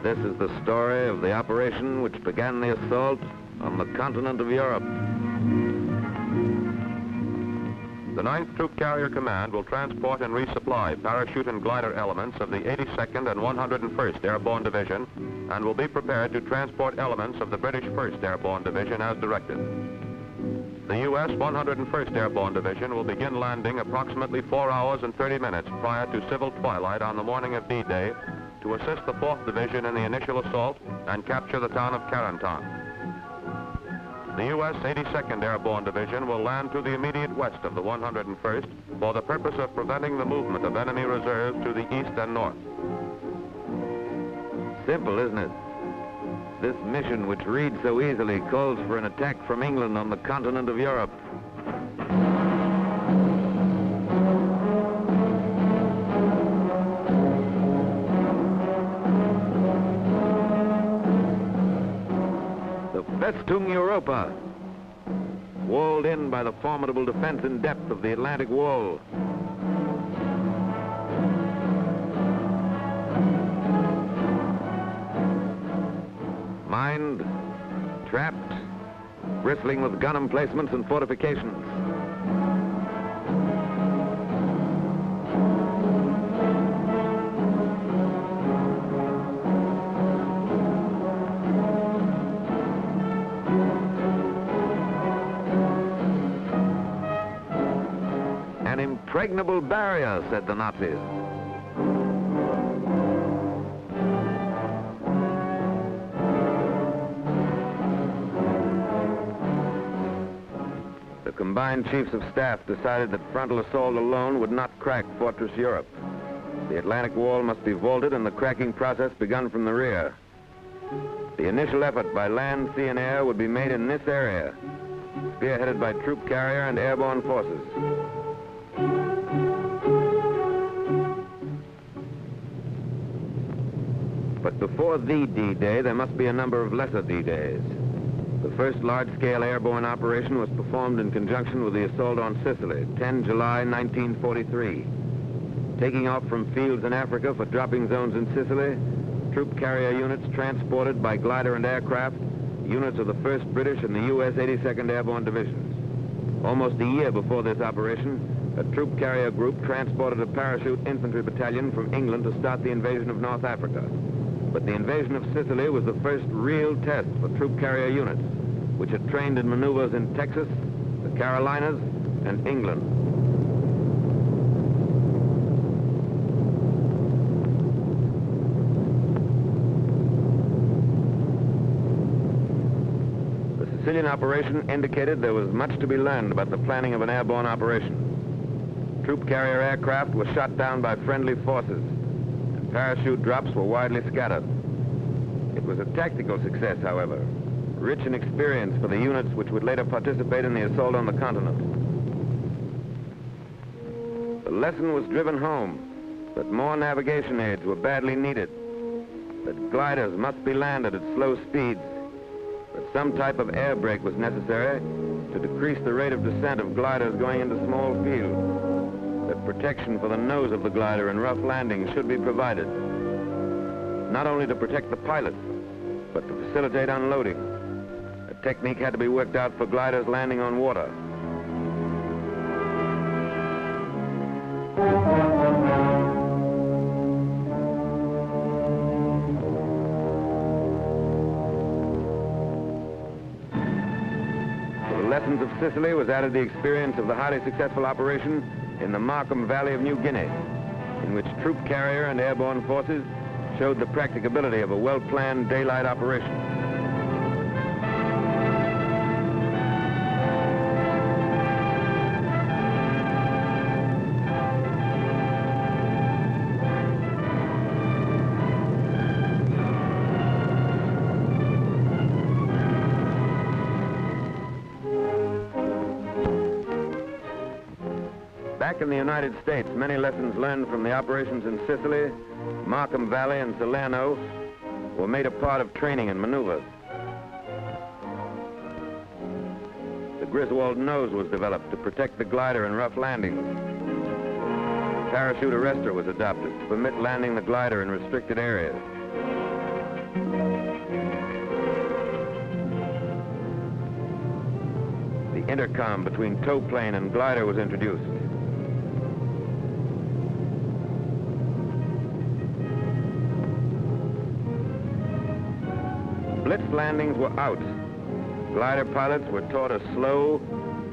This is the story of the operation which began the assault on the continent of Europe. The 9th Troop Carrier Command will transport and resupply parachute and glider elements of the 82nd and 101st Airborne Division and will be prepared to transport elements of the British 1st Airborne Division as directed. The U.S. 101st Airborne Division will begin landing approximately 4 hours and 30 minutes prior to civil twilight on the morning of D-Day to assist the 4th Division in the initial assault and capture the town of Carentan. The U.S. 82nd Airborne Division will land to the immediate west of the 101st for the purpose of preventing the movement of enemy reserves to the east and north. Simple, isn't it? This mission, which reads so easily, calls for an attack from England on the continent of Europe. The Festung Europa, walled in by the formidable defense in depth of the Atlantic Wall. Mined, trapped, bristling with gun emplacements and fortifications. An impregnable barrier, said the Nazis. The combined chiefs of staff decided that frontal assault alone would not crack Fortress Europe. The Atlantic Wall must be vaulted and the cracking process begun from the rear. The initial effort by land, sea, and air would be made in this area, spearheaded by troop carrier and airborne forces. But before the D-Day, there must be a number of lesser D-Days. The first large-scale airborne operation was performed in conjunction with the assault on Sicily, 10 July 1943. Taking off from fields in Africa for dropping zones in Sicily, troop carrier units transported by glider and aircraft, units of the 1st British and the U.S. 82nd Airborne Divisions. Almost a year before this operation, a troop carrier group transported a parachute infantry battalion from England to start the invasion of North Africa. But the invasion of Sicily was the first real test for troop carrier units, which had trained in maneuvers in Texas, the Carolinas, and England. The Sicilian operation indicated there was much to be learned about the planning of an airborne operation. Troop carrier aircraft were shot down by friendly forces. Parachute drops were widely scattered. It was a tactical success, however, rich in experience for the units which would later participate in the assault on the continent. The lesson was driven home that more navigation aids were badly needed, that gliders must be landed at slow speeds, that some type of air brake was necessary to decrease the rate of descent of gliders going into small fields, that protection for the nose of the glider in rough landings should be provided, not only to protect the pilot, but to facilitate unloading. A technique had to be worked out for gliders landing on water. To the lessons of Sicily was added the experience of the highly successful operation in the Markham Valley of New Guinea, in which troop carrier and airborne forces showed the practicability of a well-planned daylight operation. Back in the United States, many lessons learned from the operations in Sicily, Markham Valley, and Salerno were made a part of training and maneuvers. The Griswold nose was developed to protect the glider in rough landings. Parachute arrestor was adopted to permit landing the glider in restricted areas. Intercom between tow plane and glider was introduced. Blitz landings were out. Glider pilots were taught a slow,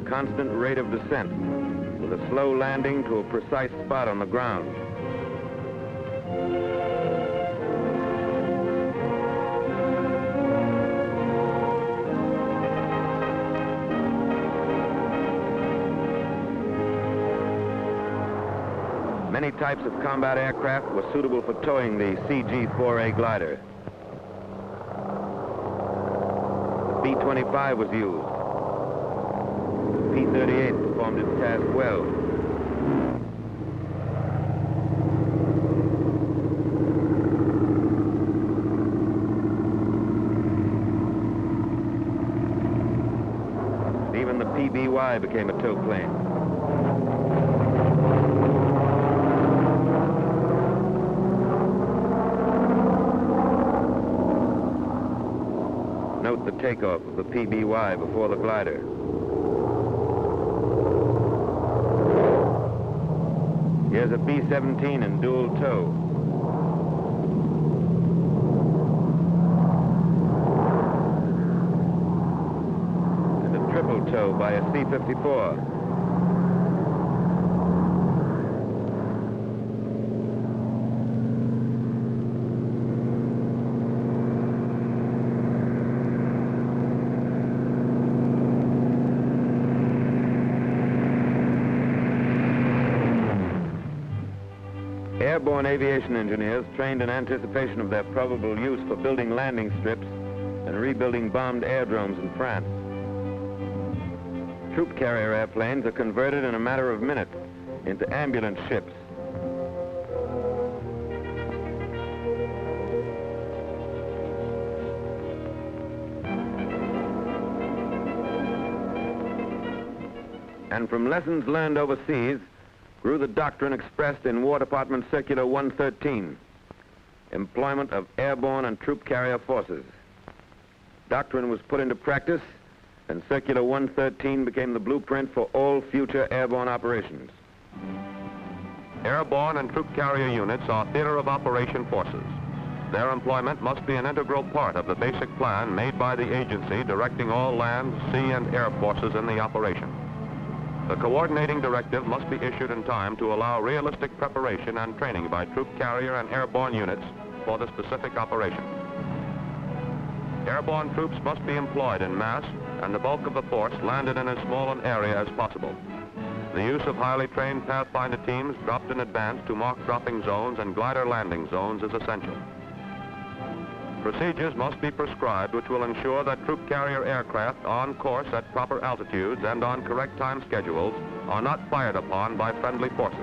constant rate of descent, with a slow landing to a precise spot on the ground. Many types of combat aircraft were suitable for towing the CG-4A glider. The B-25 was used. The P-38 performed its task well. Even the PBY became a tow plane. Note the takeoff of the PBY before the glider. Here's a B-17 in dual tow. And a triple tow by a C-54. Airborne aviation engineers trained in anticipation of their probable use for building landing strips and rebuilding bombed aerodromes in France. Troop carrier airplanes are converted in a matter of minutes into ambulance ships. And from lessons learned overseas, grew the doctrine expressed in War Department Circular 113, employment of airborne and troop carrier forces. Doctrine was put into practice, and Circular 113 became the blueprint for all future airborne operations. Airborne and troop carrier units are theater of operation forces. Their employment must be an integral part of the basic plan made by the agency directing all land, sea, and air forces in the operation. The coordinating directive must be issued in time to allow realistic preparation and training by troop carrier and airborne units for the specific operation. Airborne troops must be employed in mass and the bulk of the force landed in as small an area as possible. The use of highly trained pathfinder teams dropped in advance to mark dropping zones and glider landing zones is essential. Procedures must be prescribed which will ensure that troop carrier aircraft on course at proper altitudes and on correct time schedules are not fired upon by friendly forces.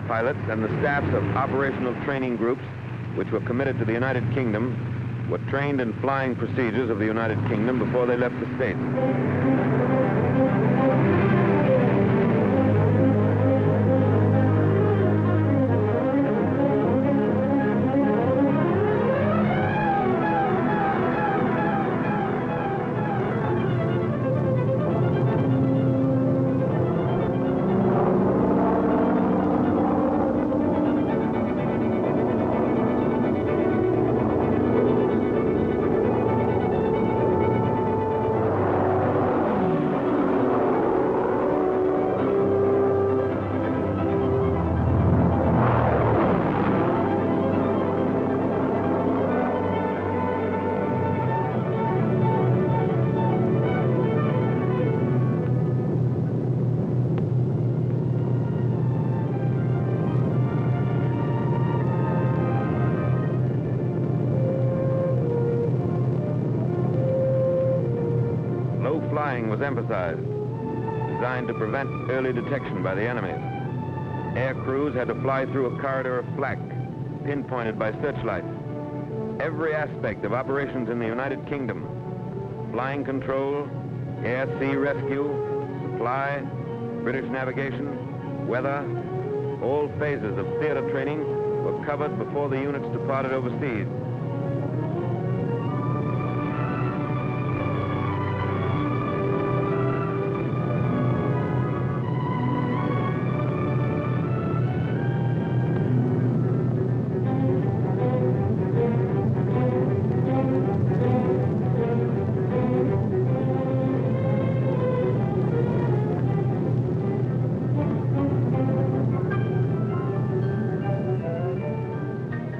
Pilots and the staffs of operational training groups, which were committed to the United Kingdom, were trained in flying procedures of the United Kingdom before they left the States. flying was emphasized, designed to prevent early detection by the enemy. Air crews had to fly through a corridor of flak, pinpointed by searchlights. Every aspect of operations in the United Kingdom, flying control, air-sea rescue, supply, British navigation, weather, all phases of theater training were covered before the units departed overseas.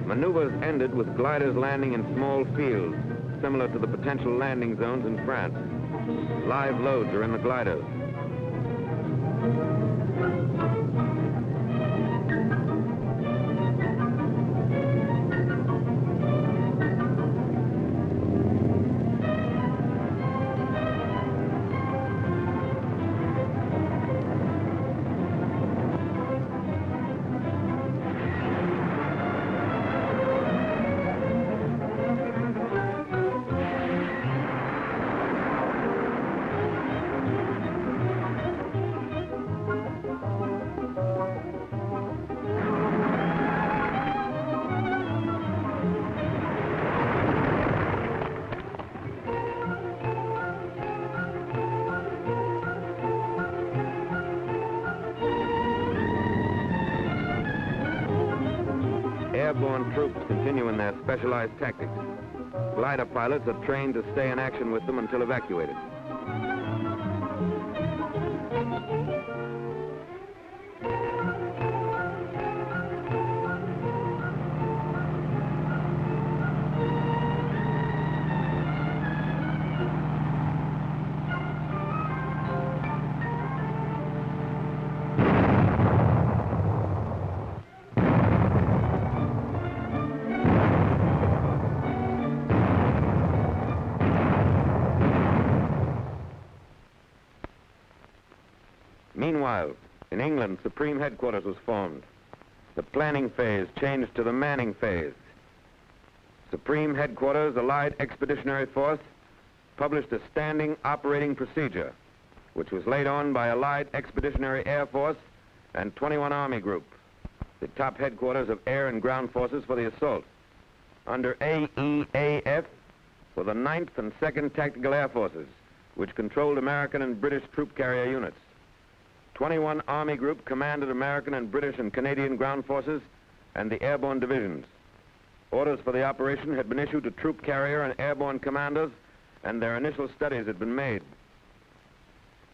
Maneuvers ended with gliders landing in small fields, similar to the potential landing zones in France. Live loads are in the gliders. Airborne troops continue in their specialized tactics. Glider pilots are trained to stay in action with them until evacuated. Meanwhile, in England, Supreme Headquarters was formed. The planning phase changed to the manning phase. Supreme Headquarters, Allied Expeditionary Force, published a standing operating procedure, which was laid on by Allied Expeditionary Air Force and 21 Army Group, the top headquarters of air and ground forces for the assault. Under AEAF were the 9th and 2nd Tactical Air Forces, which controlled American and British troop carrier units. 21 Army Group commanded American and British and Canadian ground forces and the airborne divisions. Orders for the operation had been issued to troop carrier and airborne commanders, and their initial studies had been made.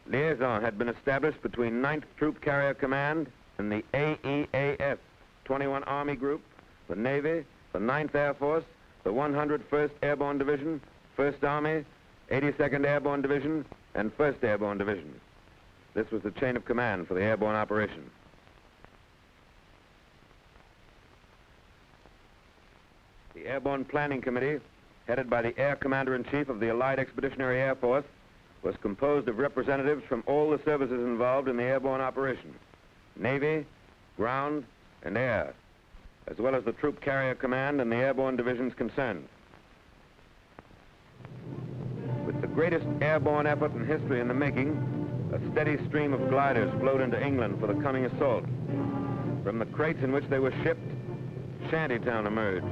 Liaison had been established between 9th Troop Carrier Command and the AEAF, 21 Army Group, the Navy, the 9th Air Force, the 101st Airborne Division, 1st Army, 82nd Airborne Division, and 1st Airborne Division. This was the chain of command for the airborne operation. The Airborne Planning Committee, headed by the Air Commander-in-Chief of the Allied Expeditionary Air Force, was composed of representatives from all the services involved in the airborne operation: Navy, ground, and air, as well as the Troop Carrier Command and the airborne divisions concerned. With the greatest airborne effort in history in the making, a steady stream of gliders flowed into England for the coming assault. From the crates in which they were shipped, Shantytown emerged.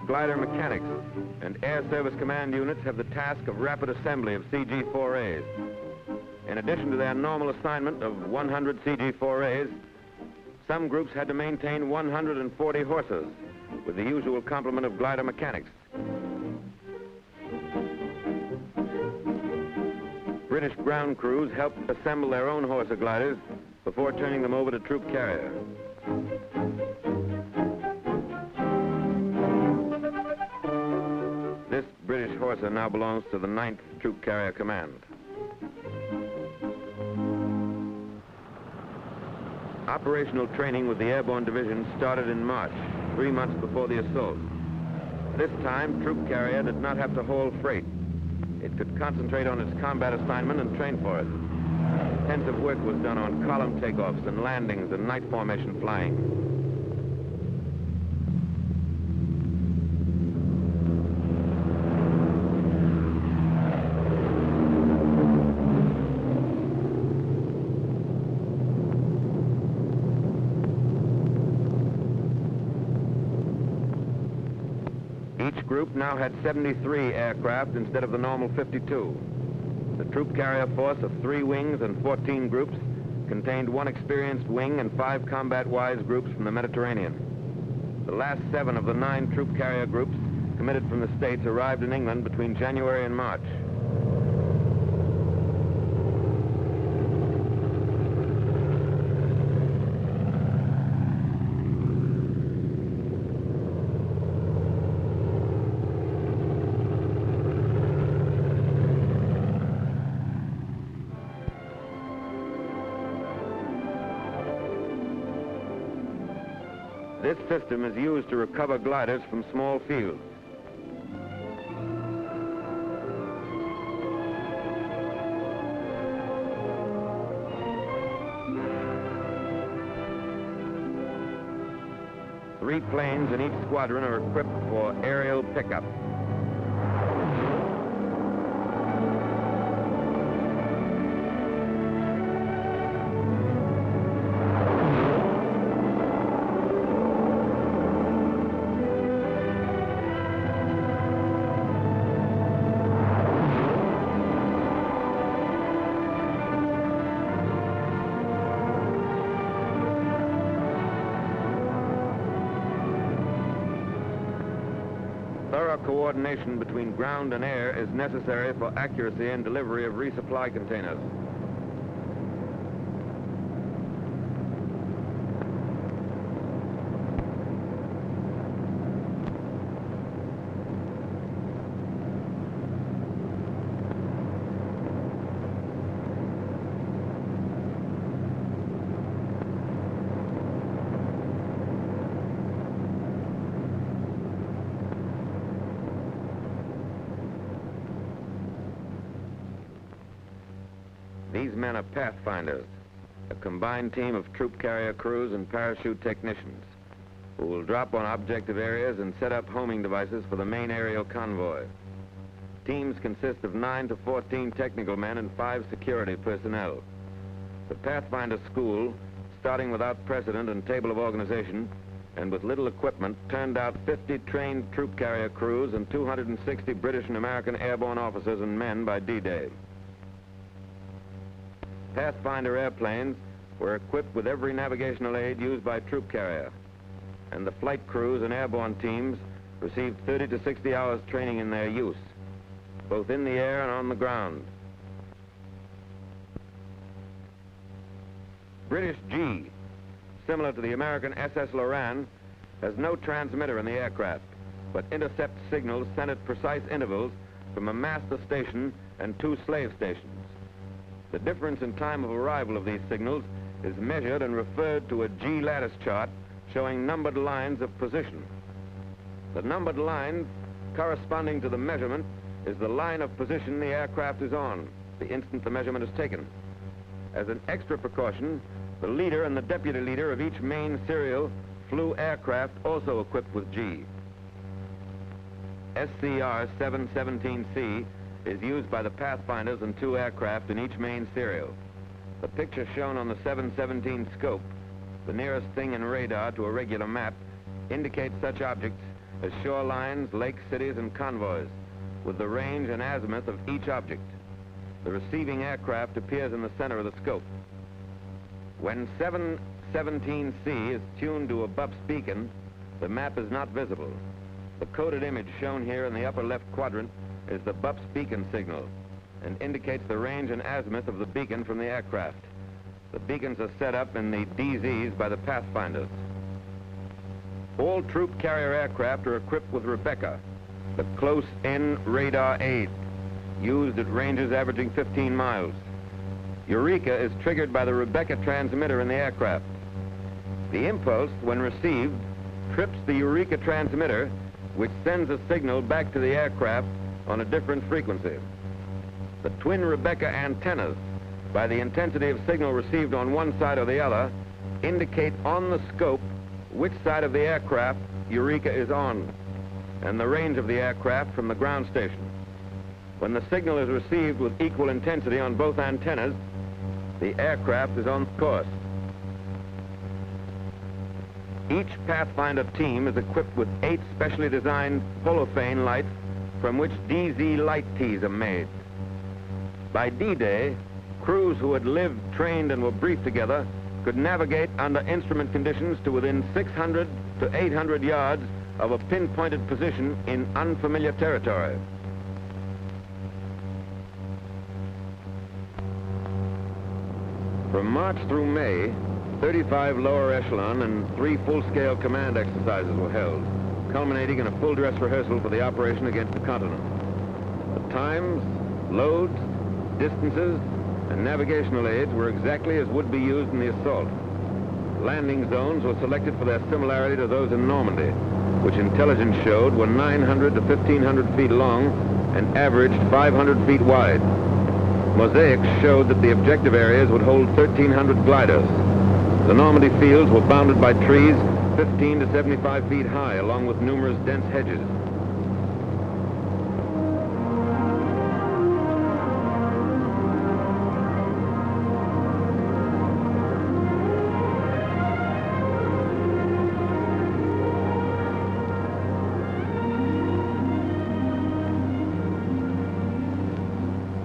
Glider mechanics and Air Service Command units have the task of rapid assembly of CG-4As. In addition to their normal assignment of 100 CG-4As, some groups had to maintain 140 horses with the usual complement of glider mechanics. British ground crews helped assemble their own Horsa gliders before turning them over to troop carrier. This British Horsa now belongs to the 9th Troop Carrier Command. Operational training with the Airborne Division started in March, 3 months before the assault. This time, Troop Carrier did not have to haul freight. It could concentrate on its combat assignment and train for it. Intensive work was done on column takeoffs and landings and night formation flying. Each group now had 73 aircraft instead of the normal 52. The troop carrier force of 3 wings and 14 groups contained 1 experienced wing and 5 combat-wise groups from the Mediterranean. The last 7 of the 9 troop carrier groups committed from the States arrived in England between January and March. This system is used to recover gliders from small fields. Three planes in each squadron are equipped for aerial pickup. Thorough coordination between ground and air is necessary for accuracy and delivery of resupply containers. These men are pathfinders, a combined team of troop carrier crews and parachute technicians who will drop on objective areas and set up homing devices for the main aerial convoy. Teams consist of 9 to 14 technical men and 5 security personnel. The Pathfinder School, starting without precedent and table of organization, and with little equipment, turned out 50 trained troop carrier crews and 260 British and American airborne officers and men by D-Day. Pathfinder airplanes were equipped with every navigational aid used by troop carrier, and the flight crews and airborne teams received 30 to 60 hours training in their use, both in the air and on the ground. British G, similar to the American SS Lorraine, has no transmitter in the aircraft, but intercepts signals sent at precise intervals from a master station and 2 slave stations. The difference in time of arrival of these signals is measured and referred to a G lattice chart showing numbered lines of position. The numbered line corresponding to the measurement is the line of position the aircraft is on, the instant the measurement is taken. As an extra precaution, the leader and the deputy leader of each main serial flew aircraft also equipped with G. SCR 717C is used by the Pathfinders and 2 aircraft in each main serial. The picture shown on the 717 scope, the nearest thing in radar to a regular map, indicates such objects as shorelines, lake cities, and convoys, with the range and azimuth of each object. The receiving aircraft appears in the center of the scope. When 717C is tuned to a BUPS beacon, the map is not visible. The coded image shown here in the upper left quadrant is the BUPS beacon signal and indicates the range and azimuth of the beacon from the aircraft. The beacons are set up in the DZs by the pathfinders. All troop carrier aircraft are equipped with Rebecca, the close-in radar aid, used at ranges averaging 15 miles. Eureka is triggered by the Rebecca transmitter in the aircraft. The impulse, when received, trips the Eureka transmitter, which sends a signal back to the aircraft on a different frequency. The twin Rebecca antennas, by the intensity of signal received on one side or the other, indicate on the scope which side of the aircraft Eureka is on, and the range of the aircraft from the ground station. When the signal is received with equal intensity on both antennas, the aircraft is on course. Each Pathfinder team is equipped with 8 specially designed holophane lights from which DZ light tees are made. By D-Day, crews who had lived, trained, and were briefed together could navigate under instrument conditions to within 600 to 800 yards of a pinpointed position in unfamiliar territory. From March through May, 35 lower echelon and 3 full-scale command exercises were held, culminating in a full-dress rehearsal for the operation against the continent. The times, loads, distances, and navigational aids were exactly as would be used in the assault. Landing zones were selected for their similarity to those in Normandy, which intelligence showed were 900 to 1,500 feet long and averaged 500 feet wide. Mosaics showed that the objective areas would hold 1,300 gliders. The Normandy fields were bounded by trees 15 to 75 feet high, along with numerous dense hedges.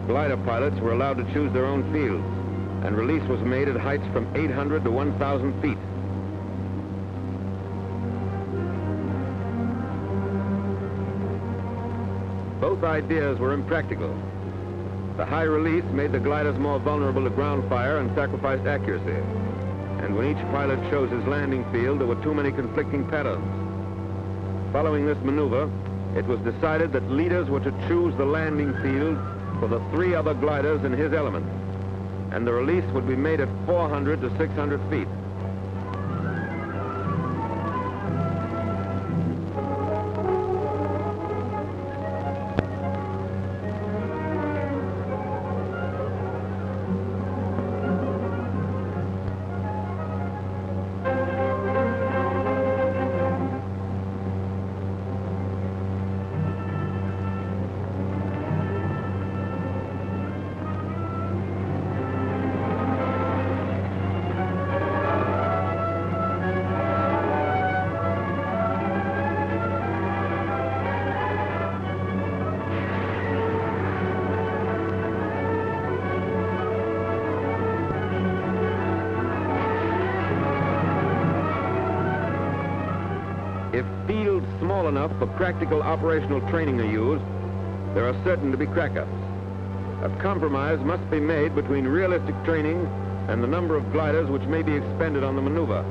Glider pilots were allowed to choose their own fields, and release was made at heights from 800 to 1,000 feet. Both ideas were impractical. The high release made the gliders more vulnerable to ground fire and sacrificed accuracy. And when each pilot chose his landing field, there were too many conflicting patterns. Following this maneuver, it was decided that leaders were to choose the landing field for the 3 other gliders in his element, and the release would be made at 400 to 600 feet. If fields small enough for practical operational training are used, there are certain to be crack-ups. A compromise must be made between realistic training and the number of gliders which may be expended on the maneuver.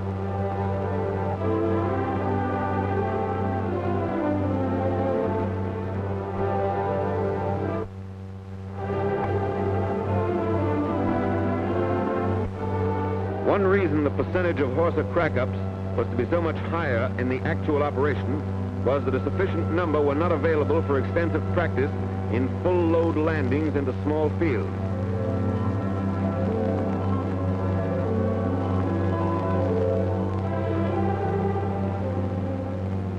One reason the percentage of Horsa crack-ups was to be so much higher in the actual operation was that a sufficient number were not available for extensive practice in full load landings into small fields.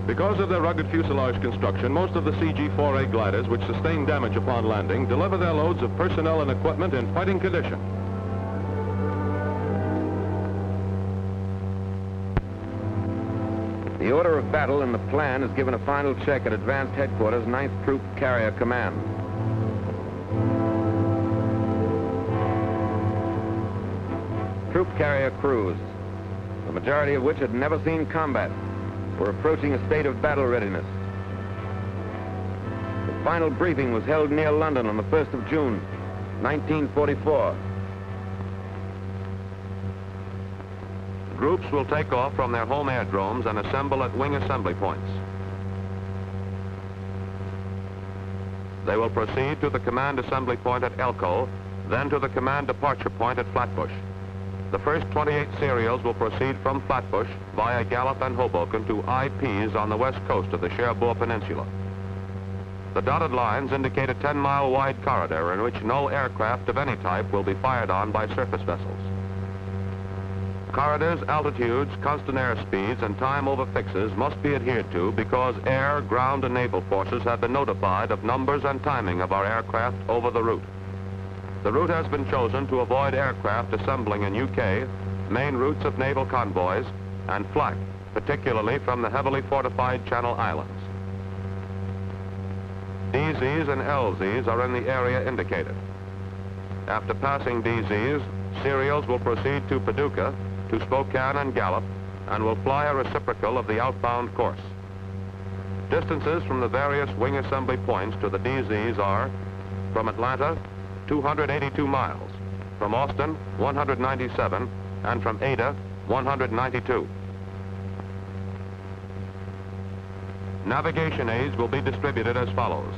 Because of their rugged fuselage construction, most of the CG-4A gliders which sustain damage upon landing deliver their loads of personnel and equipment in fighting condition. The order of battle in the plan is given a final check at Advanced Headquarters, 9th Troop Carrier Command. troop carrier crews, the majority of which had never seen combat, were approaching a state of battle readiness. The final briefing was held near London on the 1st of June, 1944. Groups will take off from their home airdromes and assemble at wing assembly points. They will proceed to the command assembly point at Elko, then to the command departure point at Flatbush. The first 28 serials will proceed from Flatbush via Gallup and Hoboken to IPs on the west coast of the Cherbourg Peninsula. The dotted lines indicate a 10-mile wide corridor in which no aircraft of any type will be fired on by surface vessels. Corridors, altitudes, constant air speeds, and time over fixes must be adhered to because air, ground, and naval forces have been notified of numbers and timing of our aircraft over the route. The route has been chosen to avoid aircraft assembling in UK, main routes of naval convoys, and flak, particularly from the heavily fortified Channel Islands. DZs and LZs are in the area indicated. After passing DZs, serials will proceed to Paducah, to Spokane and Gallup, and will fly a reciprocal of the outbound course. Distances from the various wing assembly points to the DZs are, from Atlanta, 282 miles, from Austin, 197, and from Ada, 192. Navigation aids will be distributed as follows.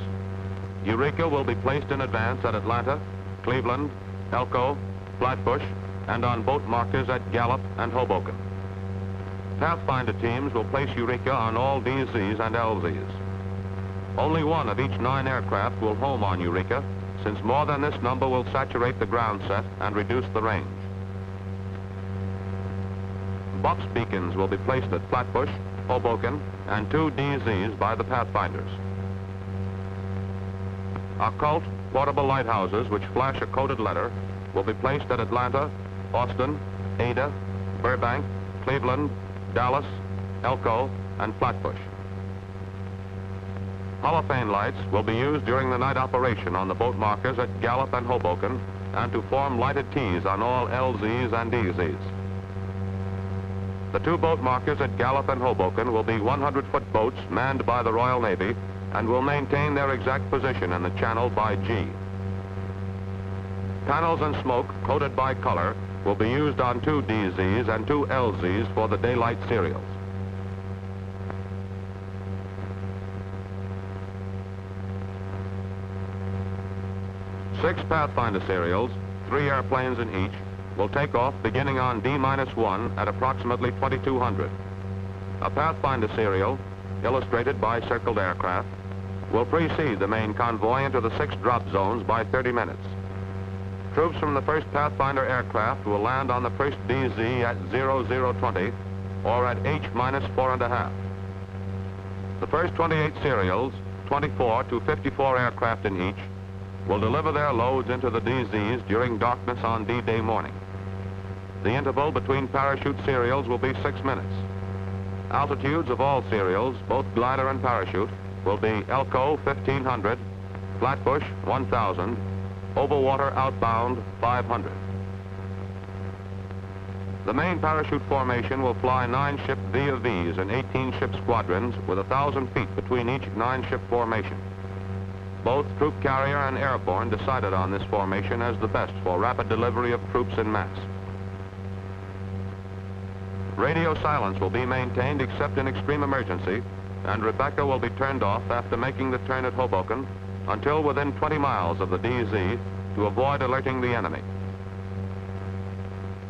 Eureka will be placed in advance at Atlanta, Cleveland, Elko, Flatbush, and on boat markers at Gallup and Hoboken. Pathfinder teams will place Eureka on all DZs and LZs. Only one of each 9 aircraft will home on Eureka, since more than this number will saturate the ground set and reduce the range. Box beacons will be placed at Flatbush, Hoboken, and 2 DZs by the Pathfinders. Occult portable lighthouses which flash a coded letter will be placed at Atlanta, Austin, Ada, Burbank, Cleveland, Dallas, Elko, and Flatbush. Holophane lights will be used during the night operation on the boat markers at Gallup and Hoboken and to form lighted T's on all LZs and DZs. The 2 boat markers at Gallup and Hoboken will be 100-foot boats manned by the Royal Navy and will maintain their exact position in the channel by G. Panels and smoke coded by color will be used on 2 DZs and 2 LZs for the daylight serials. Six Pathfinder serials, 3 airplanes in each, will take off beginning on D-1 at approximately 2200. A Pathfinder serial, illustrated by circled aircraft, will precede the main convoy into the 6 drop zones by 30 minutes. Troops from the first Pathfinder aircraft will land on the first DZ at 0020 or at H-4.5. The first 28 serials, 24 to 54 aircraft in each, will deliver their loads into the DZs during darkness on D-Day morning. The interval between parachute serials will be 6 minutes. Altitudes of all serials, both glider and parachute, will be Elko 1500, Flatbush 1000, Overwater outbound 500. The main parachute formation will fly 9-ship V of Vs and 18-ship squadrons with 1,000 feet between each 9-ship formation. Both troop carrier and airborne decided on this formation as the best for rapid delivery of troops en masse. Radio silence will be maintained except in extreme emergency, and Rebecca will be turned off after making the turn at Hoboken until within 20 miles of the DZ to avoid alerting the enemy.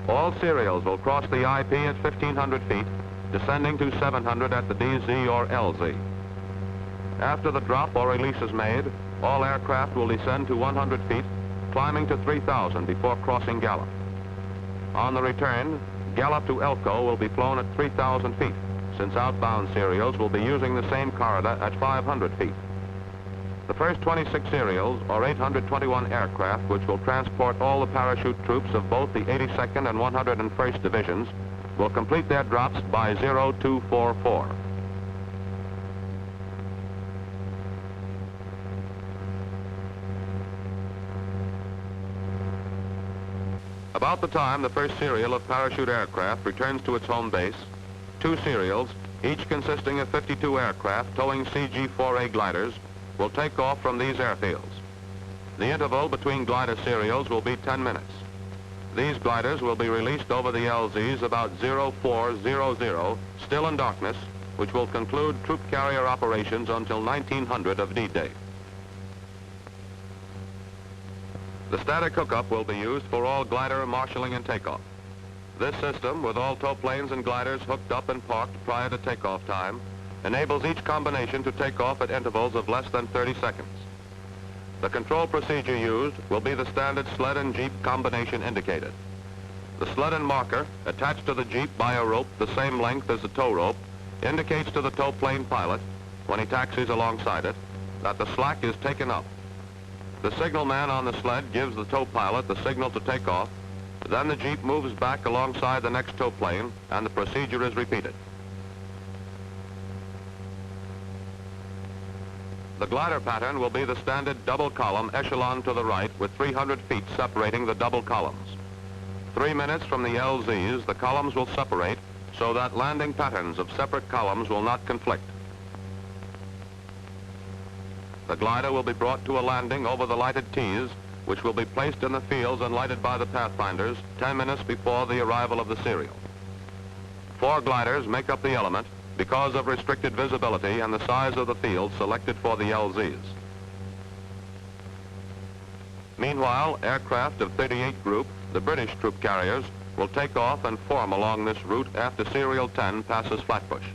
All serials will cross the IP at 1,500 feet, descending to 700 at the DZ or LZ. After the drop or release is made, all aircraft will descend to 100 feet, climbing to 3,000 before crossing Gallup. On the return, Gallup to Elko will be flown at 3,000 feet, since outbound serials will be using the same corridor at 500 feet. The first 26 serials, or 821 aircraft, which will transport all the parachute troops of both the 82nd and 101st Divisions, will complete their drops by 0244. About the time the first serial of parachute aircraft returns to its home base, 2 serials, each consisting of 52 aircraft towing CG-4A gliders, will take off from these airfields. The interval between glider serials will be 10 minutes. These gliders will be released over the LZs about 0400, still in darkness, which will conclude troop carrier operations until 1900 of D-Day. The static hookup will be used for all glider marshalling and takeoff. This system, with all tow planes and gliders hooked up and parked prior to takeoff time, enables each combination to take off at intervals of less than 30 seconds. The control procedure used will be the standard sled and jeep combination indicated. The sled and marker, attached to the jeep by a rope the same length as the tow rope, indicates to the tow plane pilot, when he taxis alongside it, that the slack is taken up. The signalman on the sled gives the tow pilot the signal to take off. Then the jeep moves back alongside the next tow plane, and the procedure is repeated. The glider pattern will be the standard double column echelon to the right with 300 feet separating the double columns. 3 minutes from the LZs, the columns will separate so that landing patterns of separate columns will not conflict. The glider will be brought to a landing over the lighted T's, which will be placed in the fields and lighted by the pathfinders 10 minutes before the arrival of the serial. 4 gliders make up the element because of restricted visibility and the size of the field selected for the LZs. Meanwhile, aircraft of 38 Group, the British troop carriers, will take off and form along this route after Serial 10 passes Flatbush.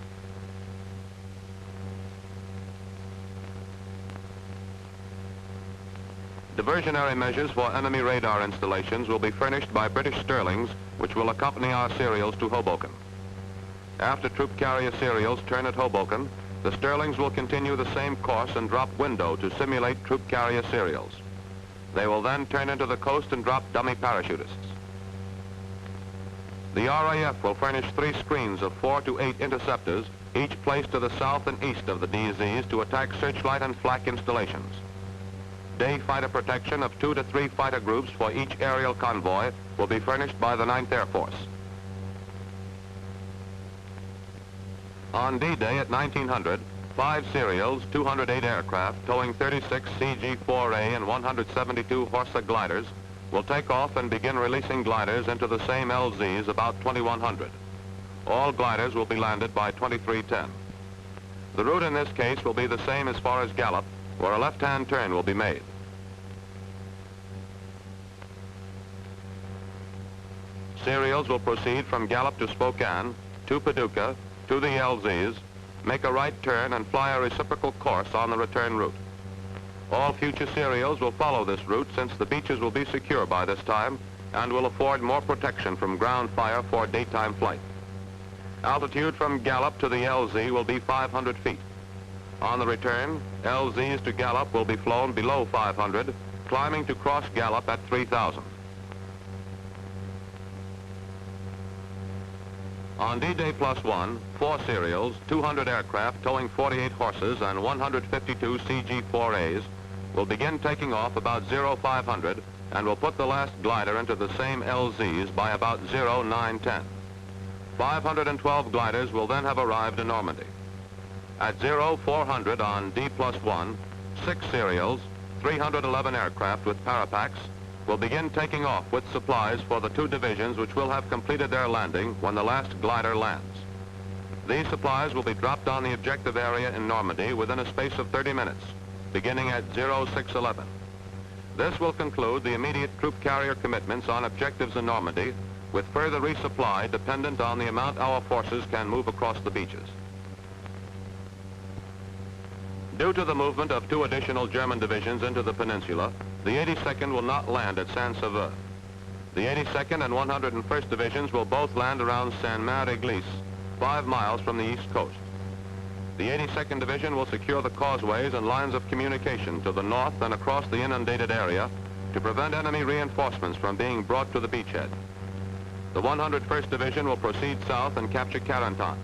Diversionary measures for enemy radar installations will be furnished by British Sterlings, which will accompany our serials to Hoboken. After troop carrier serials turn at Hoboken, the Sterlings will continue the same course and drop window to simulate troop carrier serials. They will then turn into the coast and drop dummy parachutists. The RAF will furnish 3 screens of 4 to 8 interceptors, each placed to the south and east of the DZs to attack searchlight and flak installations. Day fighter protection of 2 to 3 fighter groups for each aerial convoy will be furnished by the 9th Air Force. On D-Day at 1900, 5 serials, 208 aircraft, towing 36 CG-4A and 172 Horsa gliders, will take off and begin releasing gliders into the same LZs about 2100. All gliders will be landed by 2310. The route in this case will be the same as far as Gallup, where a left-hand turn will be made. Serials will proceed from Gallup to Spokane, to Paducah, to the LZs, make a right turn and fly a reciprocal course on the return route. All future serials will follow this route since the beaches will be secure by this time and will afford more protection from ground fire for daytime flight. Altitude from Gallup to the LZ will be 500 feet. On the return, LZs to Gallup will be flown below 500, climbing to cross Gallup at 3,000. On D-Day +1, 4 serials, 200 aircraft towing 48 horses and 152 CG-4As will begin taking off about 0500 and will put the last glider into the same LZs by about 0910. 512 gliders will then have arrived in Normandy. At 0400 on D+1, 6 serials, 311 aircraft with parapacks will begin taking off with supplies for the 2 divisions which will have completed their landing when the last glider lands. These supplies will be dropped on the objective area in Normandy within a space of 30 minutes, beginning at 0611. This will conclude the immediate troop carrier commitments on objectives in Normandy, with further resupply dependent on the amount our forces can move across the beaches. Due to the movement of 2 additional German divisions into the peninsula, the 82nd will not land at Saint-Sauveur. The 82nd and 101st Divisions will both land around Saint-Mare-Église, 5 miles from the east coast. The 82nd Division will secure the causeways and lines of communication to the north and across the inundated area to prevent enemy reinforcements from being brought to the beachhead. The 101st Division will proceed south and capture Carentan.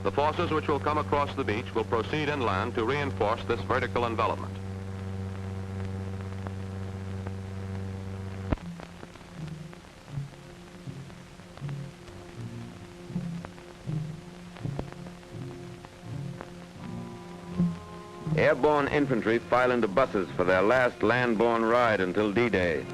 The forces which will come across the beach will proceed inland to reinforce this vertical envelopment. Airborne infantry file into buses for their last land-borne ride until D-Day.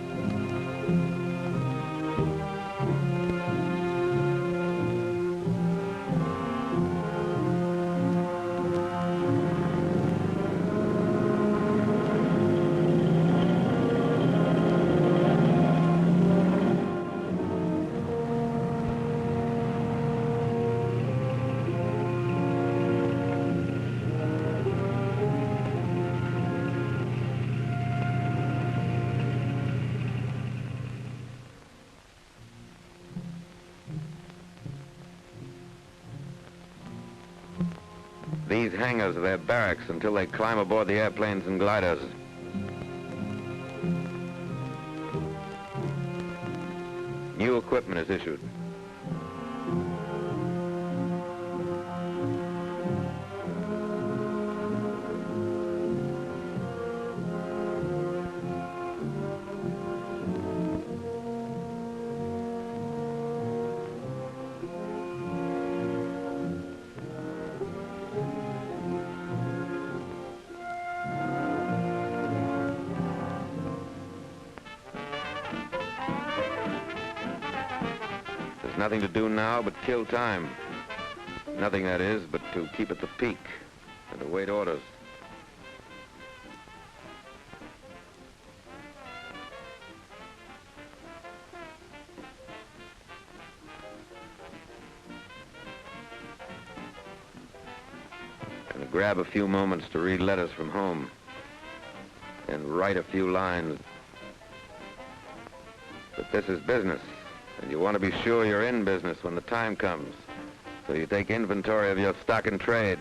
These hangars are their barracks until they climb aboard the airplanes and gliders. New equipment is issued. Nothing to do now but kill time. Nothing, that is, but to keep at the peak and await orders. And to grab a few moments to read letters from home and write a few lines. But this is business. And you want to be sure you're in business when the time comes. So you take inventory of your stock and trade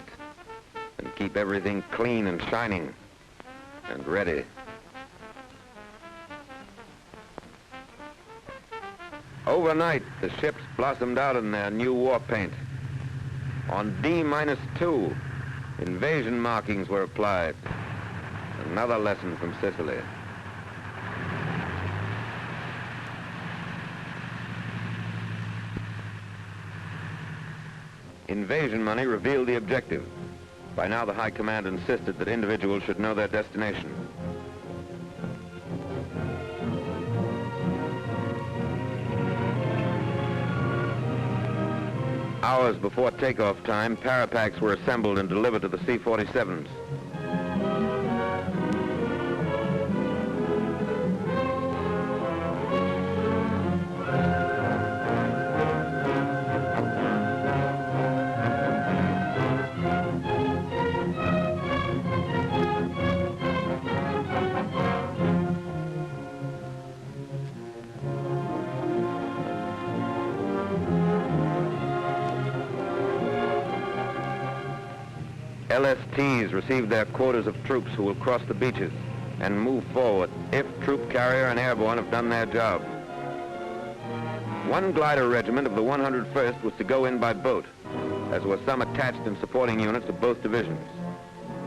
and keep everything clean and shining and ready. Overnight, the ships blossomed out in their new war paint. On D-2, invasion markings were applied. Another lesson from Sicily. Invasion money revealed the objective. By now, the High Command insisted that individuals should know their destination. Hours before takeoff time, parapacks were assembled and delivered to the C-47s. LSTs receive their quotas of troops who will cross the beaches and move forward if troop carrier and airborne have done their job. One glider regiment of the 101st was to go in by boat, as were some attached and supporting units of both divisions.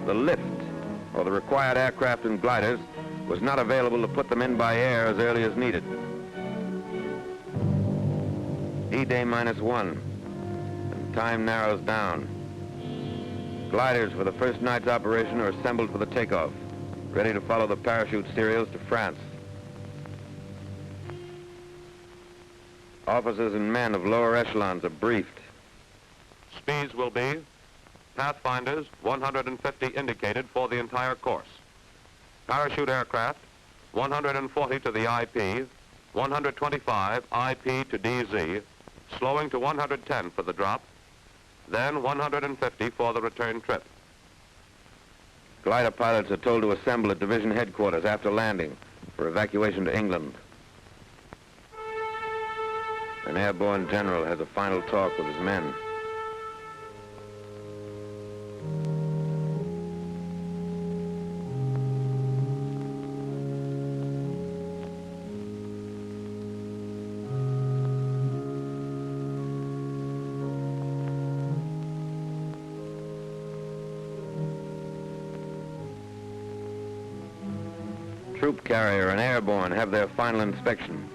The lift, or the required aircraft and gliders, was not available to put them in by air as early as needed. D-Day -1, and time narrows down. Gliders for the first night's operation are assembled for the takeoff, ready to follow the parachute serials to France. Officers and men of lower echelons are briefed. Speeds will be Pathfinders 150 indicated for the entire course. Parachute aircraft 140 to the IP, 125 IP to DZ, slowing to 110 for the drop, then 150 for the return trip. Glider pilots are told to assemble at division headquarters after landing for evacuation to England. An airborne general has a final talk with his men. Troop carrier and airborne have their final inspection.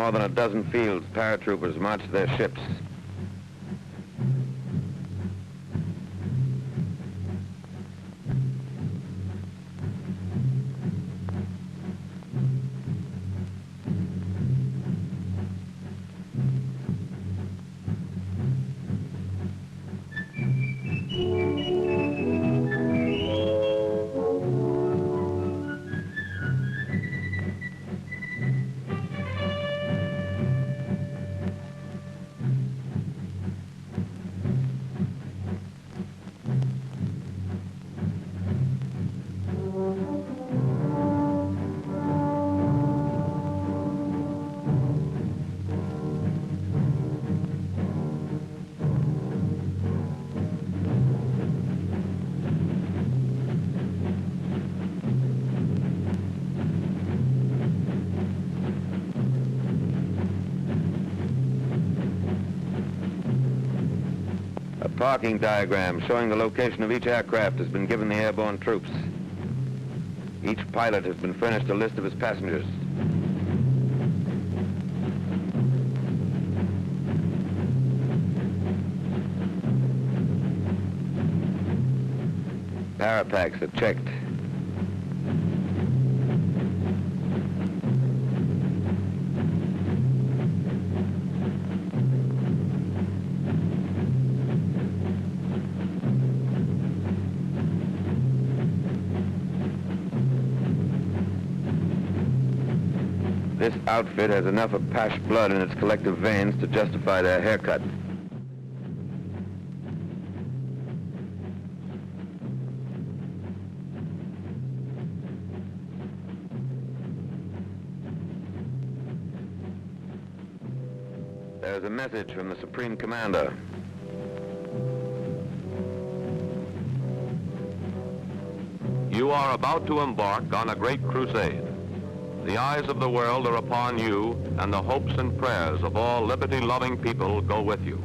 more than a dozen fields, paratroopers march their ships. A parking diagram showing the location of each aircraft has been given the airborne troops. Each pilot has been furnished a list of his passengers. Parapacks are checked. This outfit has enough Apache blood in its collective veins to justify their haircut. There's a message from the Supreme Commander. You are about to embark on a great crusade. The eyes of the world are upon you, and the hopes and prayers of all liberty-loving people go with you.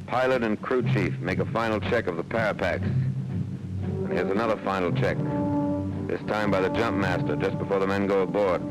Pilot and crew chief make a final check of the parapacks. And here's another final check, this time by the jump master just before the men go aboard.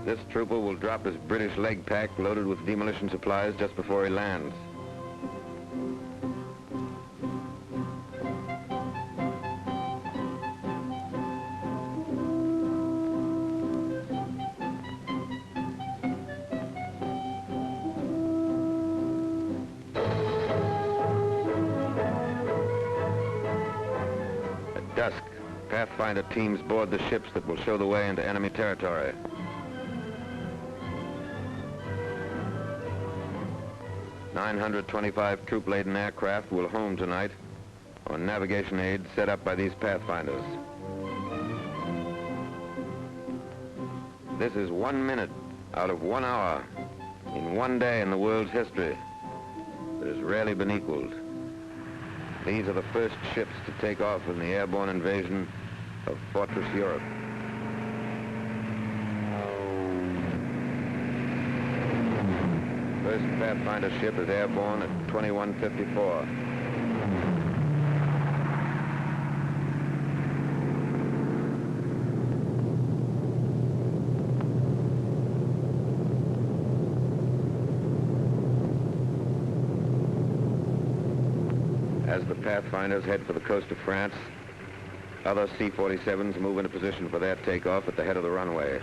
This trooper will drop his British leg pack loaded with demolition supplies just before he lands. At dusk, Pathfinder teams board the ships that will show the way into enemy territory. "925 troop-laden aircraft will home tonight on navigation aids set up by these Pathfinders. This is 1 minute out of 1 hour in one day in the world's history that has rarely been equaled. These are the first ships to take off in the airborne invasion of Fortress Europe. First Pathfinder ship is airborne at 21:54. As the Pathfinders head for the coast of France, other C-47s move into position for their takeoff at the head of the runway.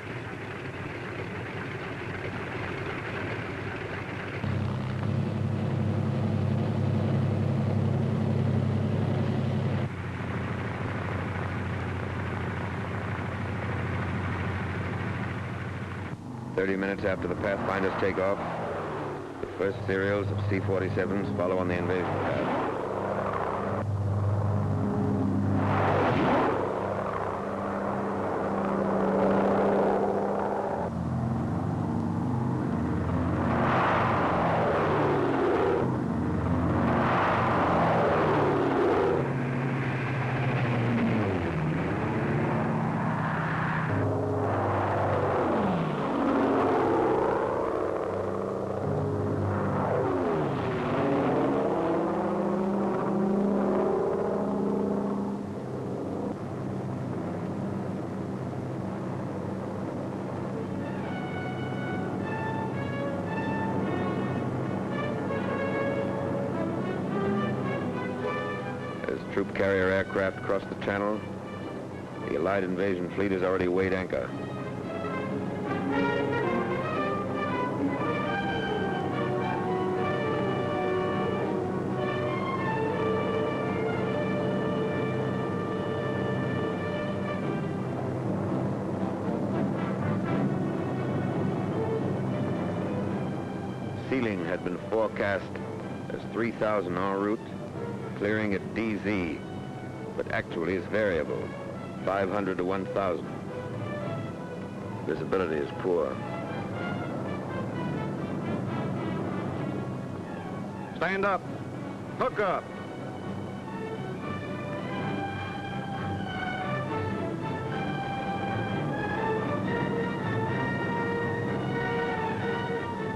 "30 minutes after the Pathfinders take off, the first serials of C-47s follow on the invasion path. Troop carrier aircraft cross the channel. The Allied invasion fleet has already weighed anchor. Sealing had been forecast as 3,000 en route, clearing at DZ, but actually is variable, 500 to 1,000. Visibility is poor. Stand up. Hook up.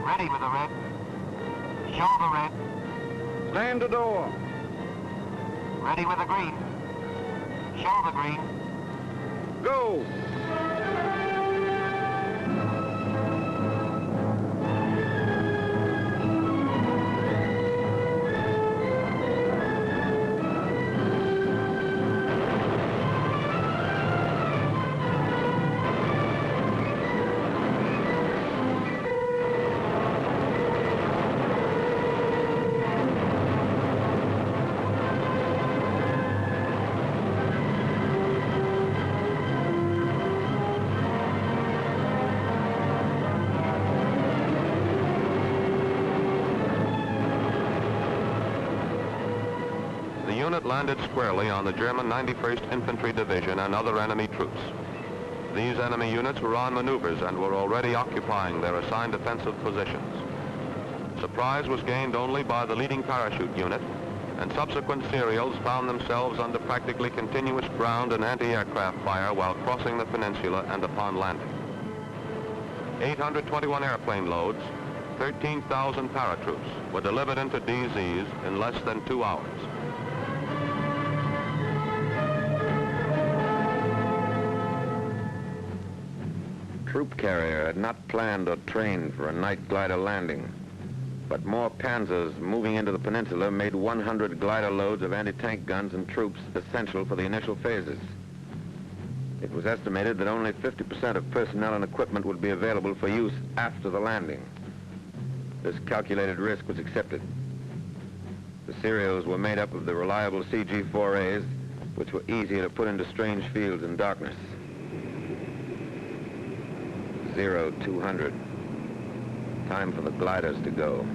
Ready with the red. Shoulder red. Stand to door. Ready with the green. Shoulder green. Go. The unit landed squarely on the German 91st Infantry Division and other enemy troops. These enemy units were on maneuvers and were already occupying their assigned defensive positions. Surprise was gained only by the leading parachute unit, and subsequent serials found themselves under practically continuous ground and anti-aircraft fire while crossing the peninsula and upon landing. 821 airplane loads, 13,000 paratroops were delivered into DZs in less than 2 hours. Troop carrier had not planned or trained for a night glider landing, but more Panzers moving into the peninsula made 100 glider loads of anti-tank guns and troops essential for the initial phases. It was estimated that only 50% of personnel and equipment would be available for use after the landing. This calculated risk was accepted. The serials were made up of the reliable CG-4As which were easier to put into strange fields in darkness. 0200. Time for the gliders to go.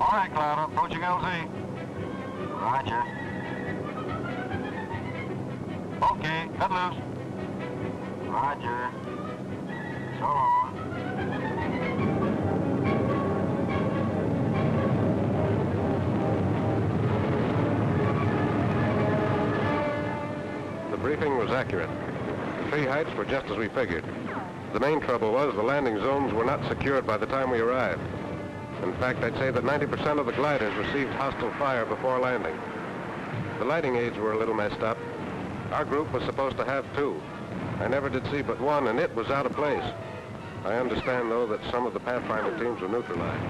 All right, Cloud, approaching LZ. Roger. Okay, cut loose. Roger. So long. The briefing was accurate. The tree heights were just as we figured. The main trouble was the landing zones were not secured by the time we arrived. In fact, I'd say that 90% of the gliders received hostile fire before landing. The lighting aids were a little messed up. Our group was supposed to have two. I never did see but one, and it was out of place. I understand, though, that some of the Pathfinder teams were neutralized.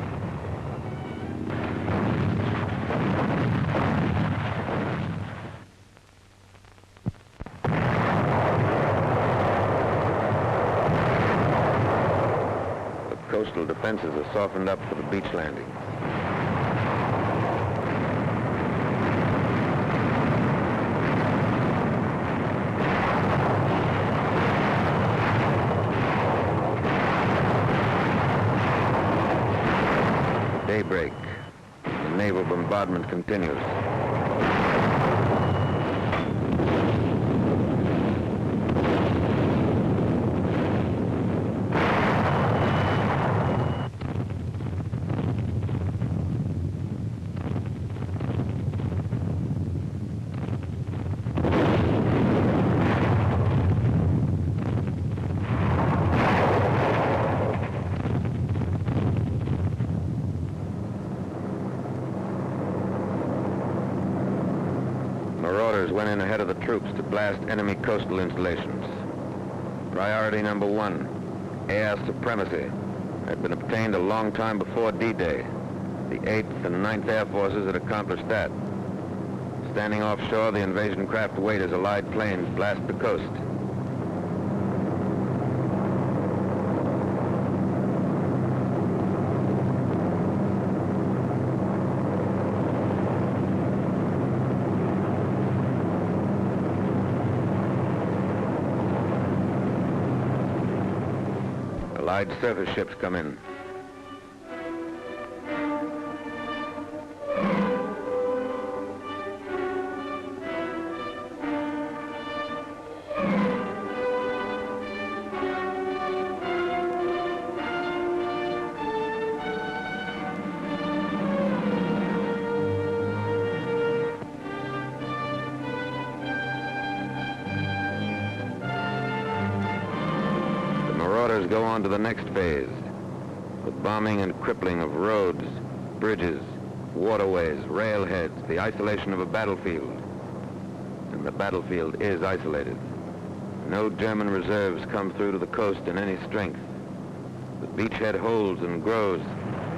Coastal defenses are softened up for the beach landings. Daybreak. The naval bombardment continues. Went in ahead of the troops to blast enemy coastal installations. Priority number 1, air supremacy, had been obtained a long time before D-Day. The 8th and 9th Air Forces had accomplished that. Standing offshore, the invasion craft wait as Allied planes blast the coast. Allied surface ships come in. Go on to the next phase, the bombing and crippling of roads, bridges, waterways, railheads, the isolation of a battlefield. And the battlefield is isolated. No German reserves come through to the coast in any strength. The beachhead holds and grows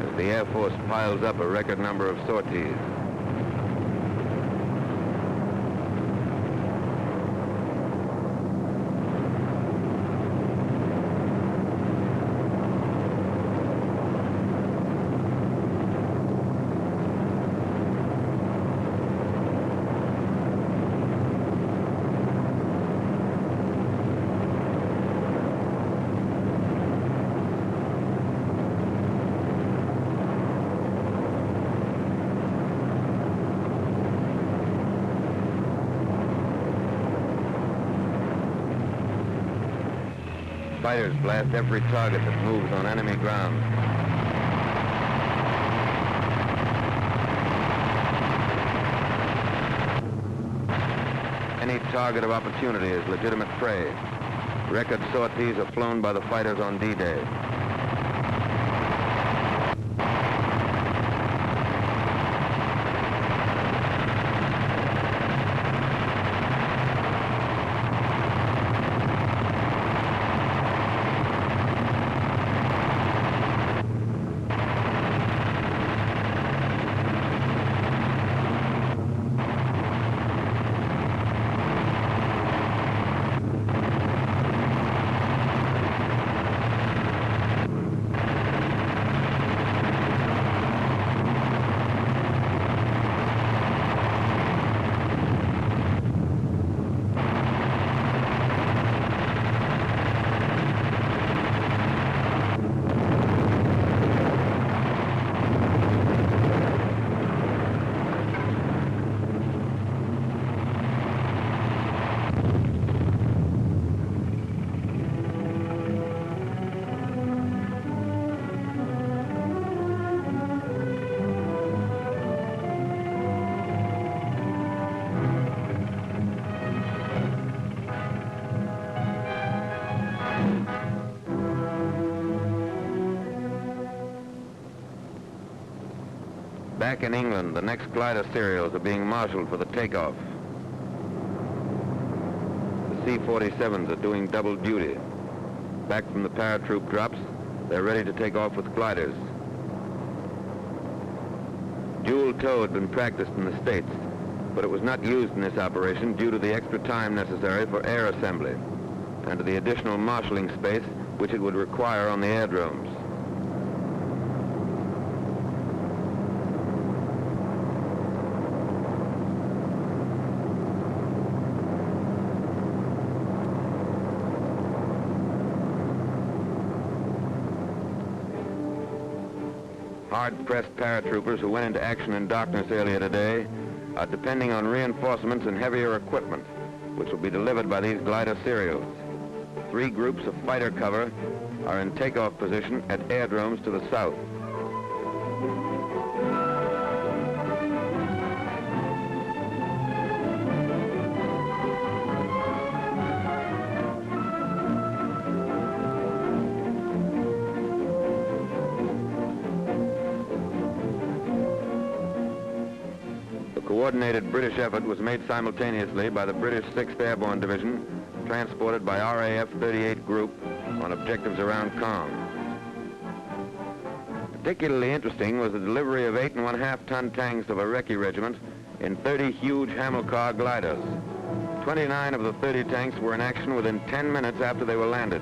as the Air Force piles up a record number of sorties. Fighters blast every target that moves on enemy ground. Any target of opportunity is legitimate prey. Record sorties are flown by the fighters on D-Day. Back in England, the next glider serials are being marshaled for the takeoff. The C-47s are doing double duty. Back from the paratroop drops, they're ready to take off with gliders. Dual tow had been practiced in the States, but it was not used in this operation due to the extra time necessary for air assembly and to the additional marshalling space which it would require on the aerodromes. Hard-pressed paratroopers who went into action in darkness earlier today are depending on reinforcements and heavier equipment, which will be delivered by these glider serials. 3 groups of fighter cover are in takeoff position at aerodromes to the south. The coordinated British effort was made simultaneously by the British 6th Airborne Division, transported by RAF 38 Group on objectives around Caen. Particularly interesting was the delivery of 8.5-ton tanks of a Recce regiment in 30 huge Hamilcar gliders. 29 of the 30 tanks were in action within 10 minutes after they were landed.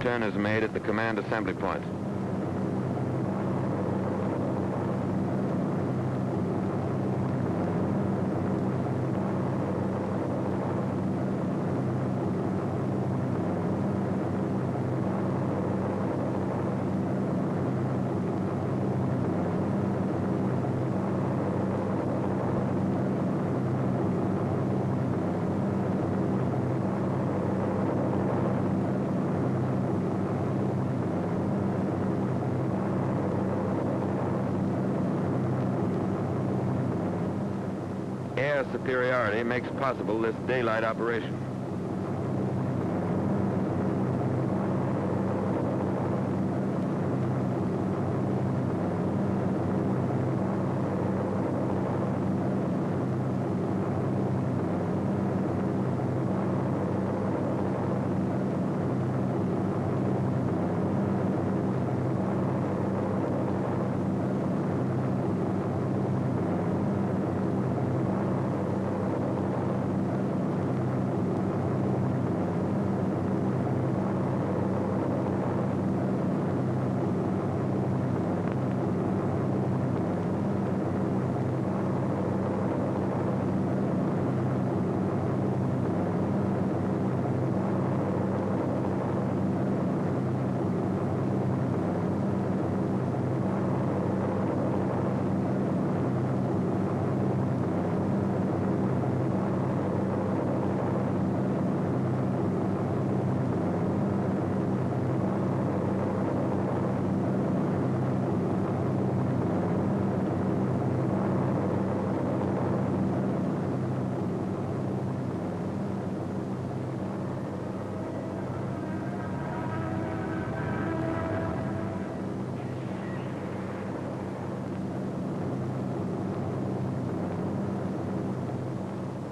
Turn is made at the command assembly point. superiority makes possible this daylight operation.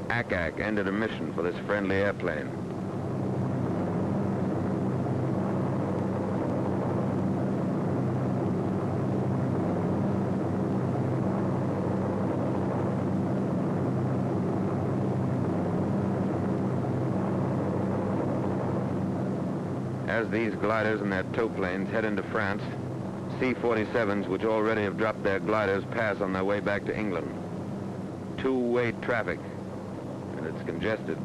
ACAC ended a mission for this friendly airplane. As these gliders and their tow planes head into France, C-47s, which already have dropped their gliders, pass on their way back to England. Two-way traffic, and it's congested.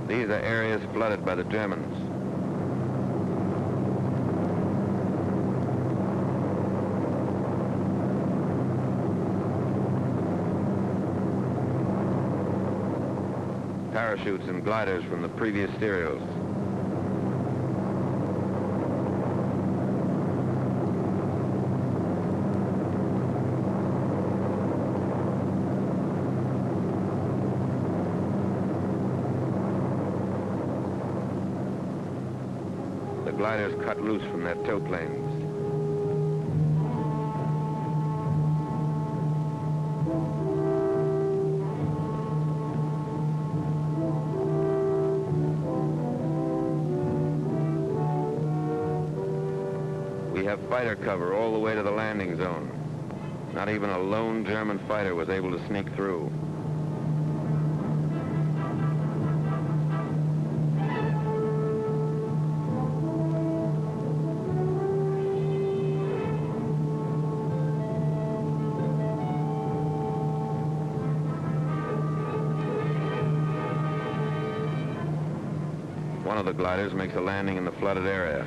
These are areas flooded by the Germans. Parachutes and gliders from the previous serials. Gliders cut loose from their tow planes. We have fighter cover all the way to the landing zone. Not even a lone German fighter was able to sneak through. One of the gliders makes a landing in the flooded area.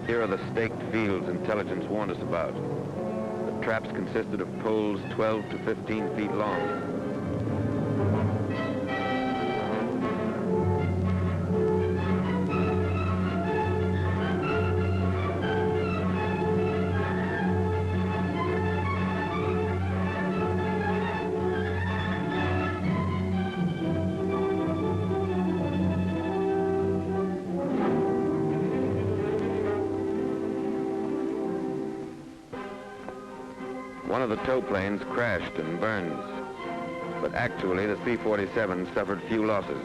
Here are the staked fields intelligence warned us about. The traps consisted of poles 12 to 15 feet long. One of the tow planes crashed and burned, but actually the C-47 suffered few losses.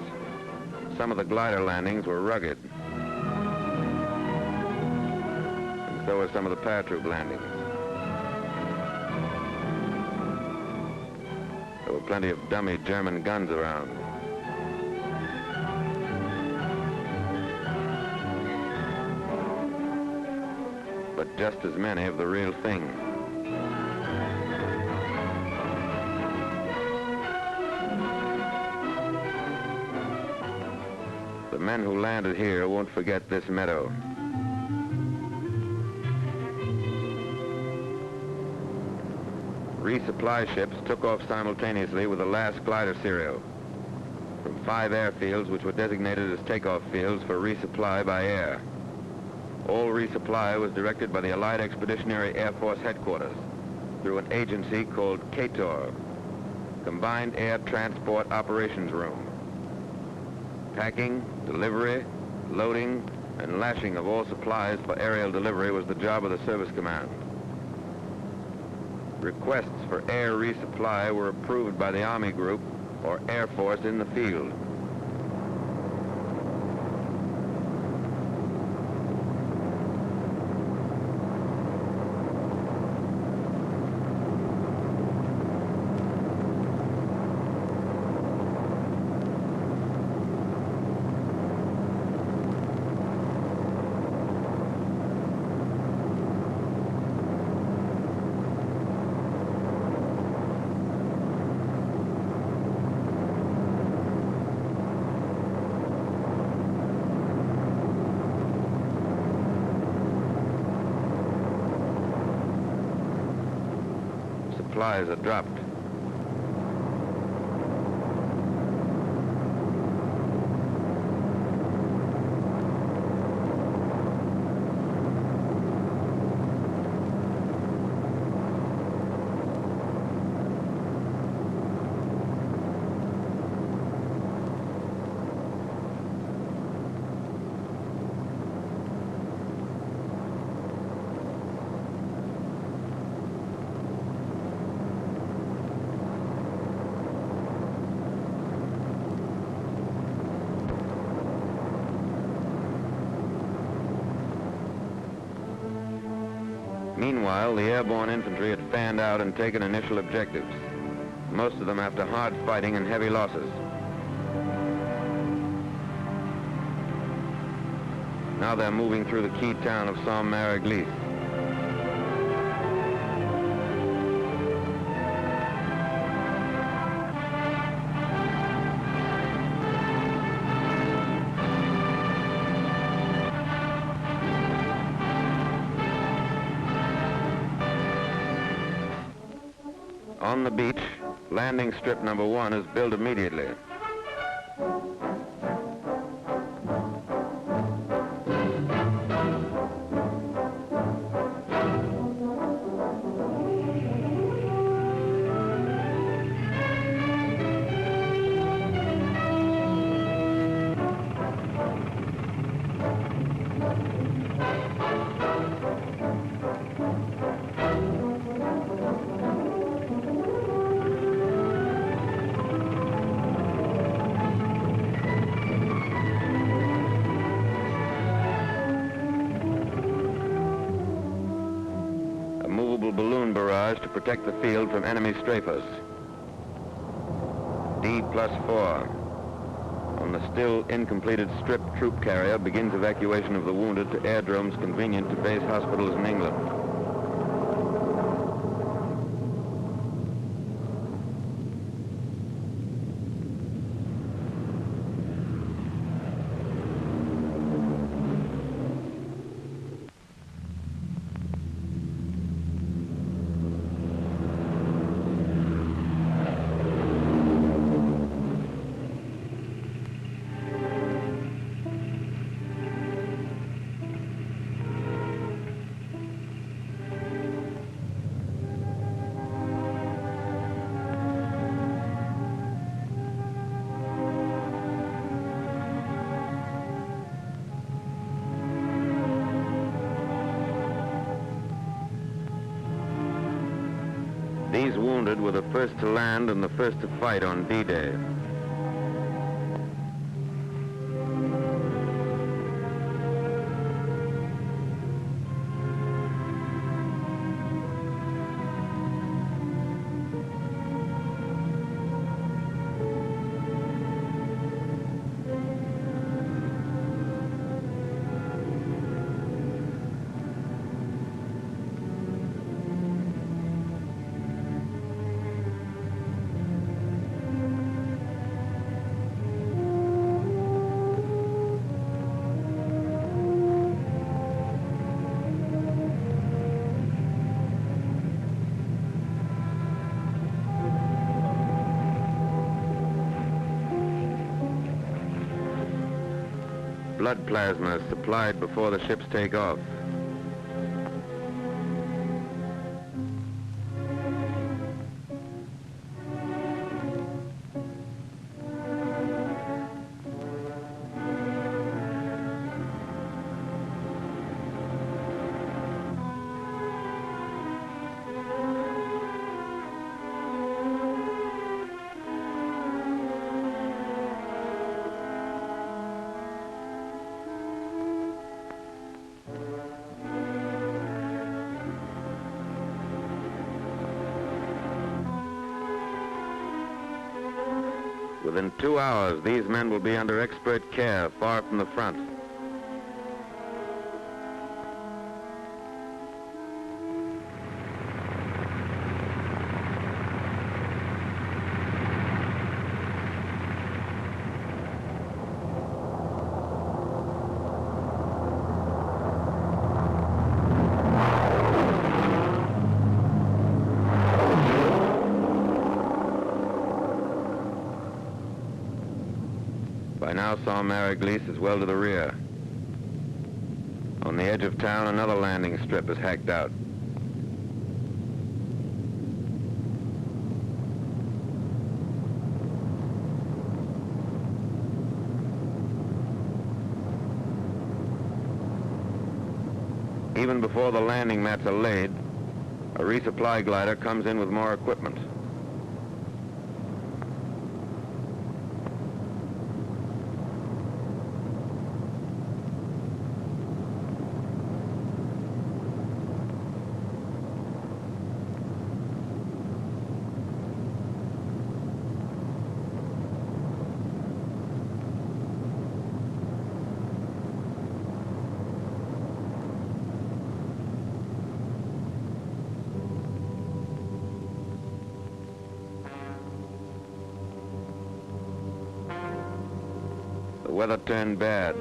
Some of the glider landings were rugged, and so were some of the paratroop landings. were plenty of dummy German guns around. But just as many of the real thing. The men who landed here won't forget this meadow. Resupply ships took off simultaneously with the last glider serial from 5 airfields which were designated as takeoff fields for resupply by air. All resupply was directed by the Allied Expeditionary Air Force Headquarters through an agency called KTOR, Combined Air Transport Operations Room. Packing, delivery, loading, and lashing of all supplies for aerial delivery was the job of the Service Command. Requests for air resupply were approved by the Army Group or Air Force in the field. Supplies are dropped. Meanwhile, the airborne infantry had fanned out and taken initial objectives, most of them after hard fighting and heavy losses. Now they're moving through the key town of Saint-Mère-Église. On the beach, landing strip number 1 is built immediately. Balloon barrage to protect the field from enemy strafers. D+4. On the still incompleted strip troop carrier begins evacuation of the wounded to airdromes convenient to base hospitals in England. These wounded were the first to land and the first to fight on D-Day. Blood plasma is supplied before the ships take off. Within 2 hours, these men will be under expert care, far from the front. By now, Saint-Mary-Glisse is well to the rear. On the edge of town, another landing strip is hacked out. Even before the landing mats are laid, a resupply glider comes in with more equipment. The weather turned bad,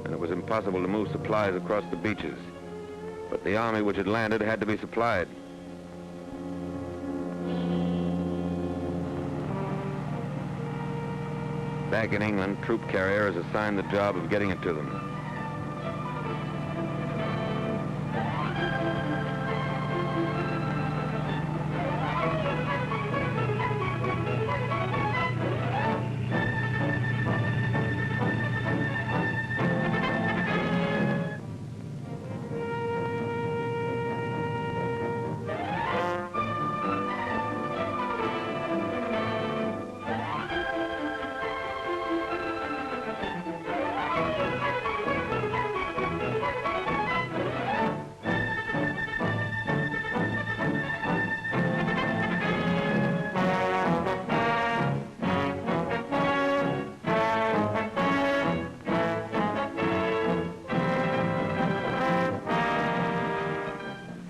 and it was impossible to move supplies across the beaches. But the army which had landed had to be supplied. Back in England, troop carrier is assigned the job of getting it to them.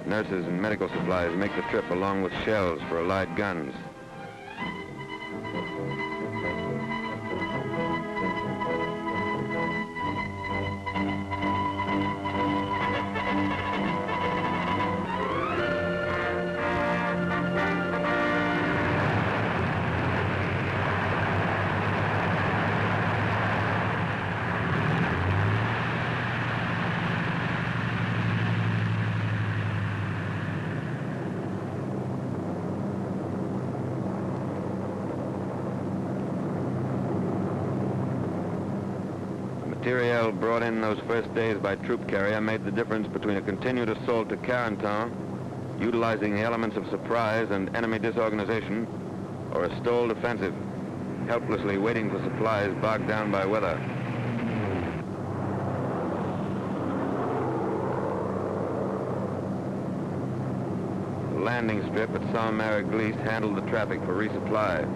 Nurses and medical supplies make the trip along with shells for Allied guns. Materiel brought in those first days by troop carrier made the difference between a continued assault to Carentan, utilizing the elements of surprise and enemy disorganization, or a stalled offensive, helplessly waiting for supplies bogged down by weather. The landing strip at Saint-Mary-Glisse handled the traffic for resupply.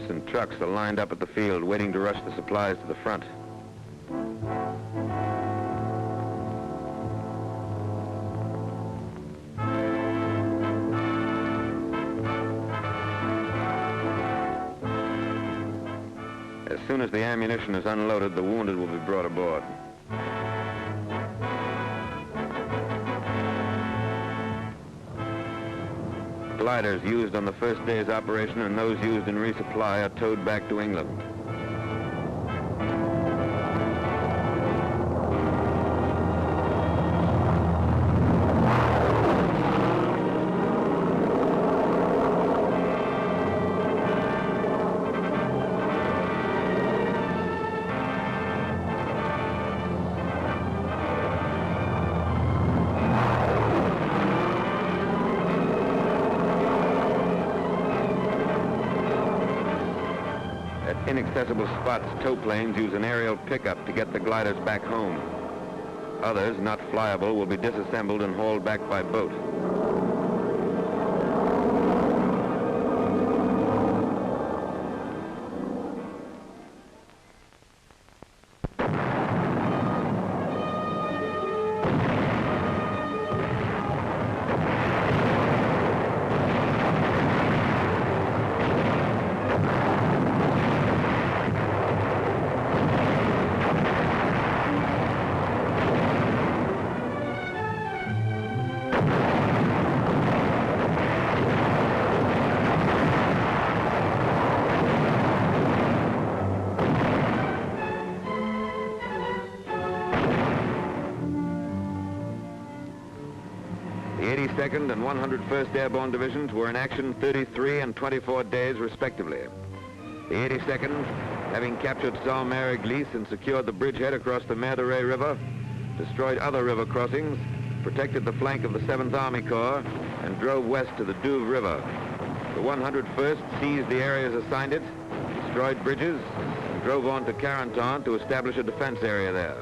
jeeps and trucks are lined up at the field, waiting to rush the supplies to the front. As soon as the ammunition is unloaded, the wounded will be brought aboard. Gliders used on the first day's operation and those used in resupply are towed back to England. Inaccessible spots, tow planes use an aerial pickup to get the gliders back home. Others, not flyable, will be disassembled and hauled back by boat. The 82nd and 101st Airborne Divisions were in action 33 and 24 days, respectively. The 82nd, having captured Sault-Mère-Église and secured the bridgehead across the Mer de Ré River, destroyed other river crossings, protected the flank of the 7th Army Corps, and drove west to the Douve River. The 101st seized the areas assigned it, destroyed bridges, and drove on to Carentan to establish a defense area there.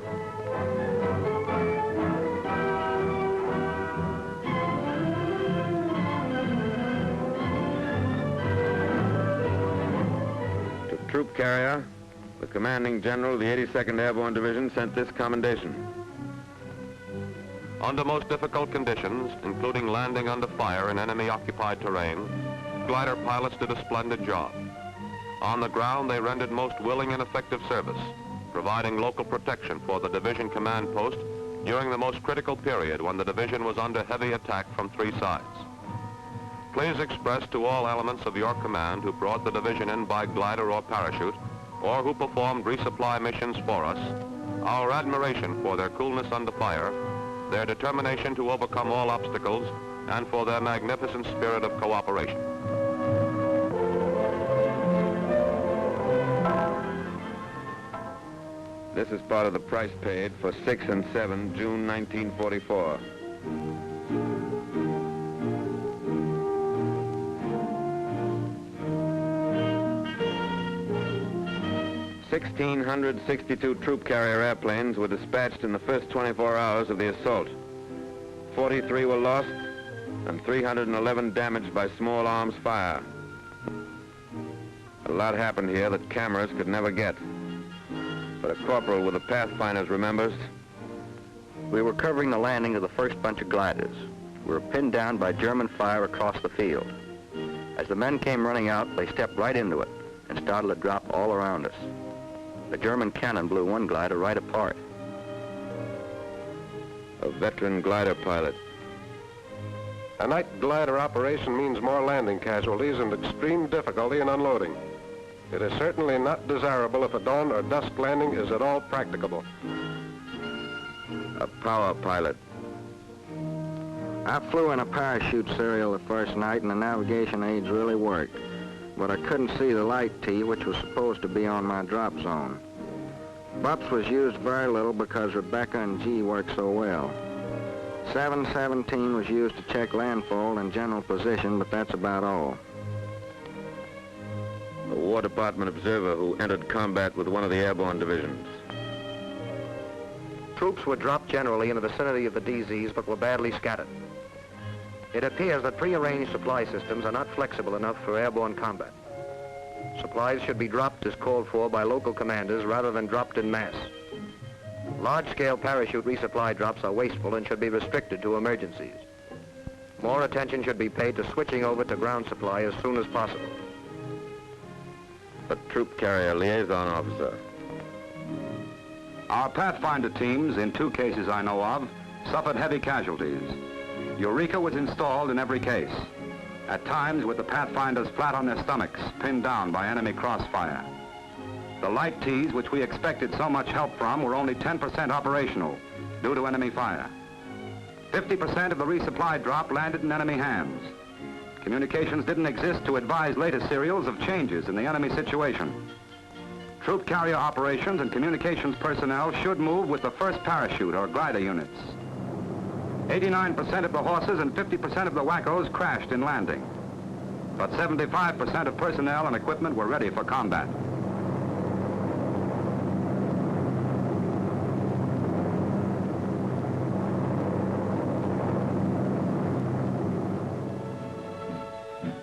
Troop carrier, the commanding general of the 82nd Airborne Division sent this commendation. Under most difficult conditions, including landing under fire in enemy-occupied terrain, glider pilots did a splendid job. On the ground, they rendered most willing and effective service, providing local protection for the division command post during the most critical period when the division was under heavy attack from three sides. Please express to all elements of your command who brought the division in by glider or parachute, or who performed resupply missions for us, our admiration for their coolness under fire, their determination to overcome all obstacles, and for their magnificent spirit of cooperation. This is part of the price paid for 6 and 7, June 1944. $1,662 troop carrier airplanes were dispatched in the first 24 hours of the assault. 43 were lost and 311 damaged by small arms fire. A lot happened here that cameras could never get. But a corporal with the Pathfinders remembers. We were covering the landing of the first bunch of gliders. We were pinned down by German fire across the field. As the men came running out, they stepped right into it and started to drop all around us. A German cannon blew one glider right apart. A veteran glider pilot. A night glider operation means more landing casualties and extreme difficulty in unloading. It is certainly not desirable if a dawn or dusk landing is at all practicable. A power pilot. I flew in a parachute serial the first night and the navigation aids really worked. But I couldn't see the light T, which was supposed to be on my drop zone. BUPS was used very little because Rebecca and G worked so well. 717 was used to check landfall and general position, but that's about all. A War Department observer who entered combat with one of the airborne divisions. Troops were dropped generally in the vicinity of the DZs, but were badly scattered. It appears that prearranged supply systems are not flexible enough for airborne combat. Supplies should be dropped as called for by local commanders rather than dropped in mass. Large-scale parachute resupply drops are wasteful and should be restricted to emergencies. More attention should be paid to switching over to ground supply as soon as possible. The Troop Carrier Liaison Officer. Our Pathfinder teams, in 2 cases I know of, suffered heavy casualties. Eureka was installed in every case, at times with the Pathfinders flat on their stomachs, pinned down by enemy crossfire. The light Ts, which we expected so much help from, were only 10% operational due to enemy fire. 50% of the resupply drop landed in enemy hands. Communications didn't exist to advise later serials of changes in the enemy situation. Troop carrier operations and communications personnel should move with the first parachute or glider units. 89% of the horses and 50% of the wackos crashed in landing, but 75% of personnel and equipment were ready for combat.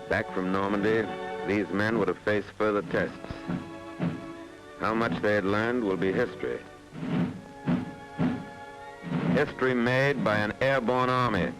Back from Normandy, these men would have faced further tests. How much they had learned will be history. History made by an airborne army.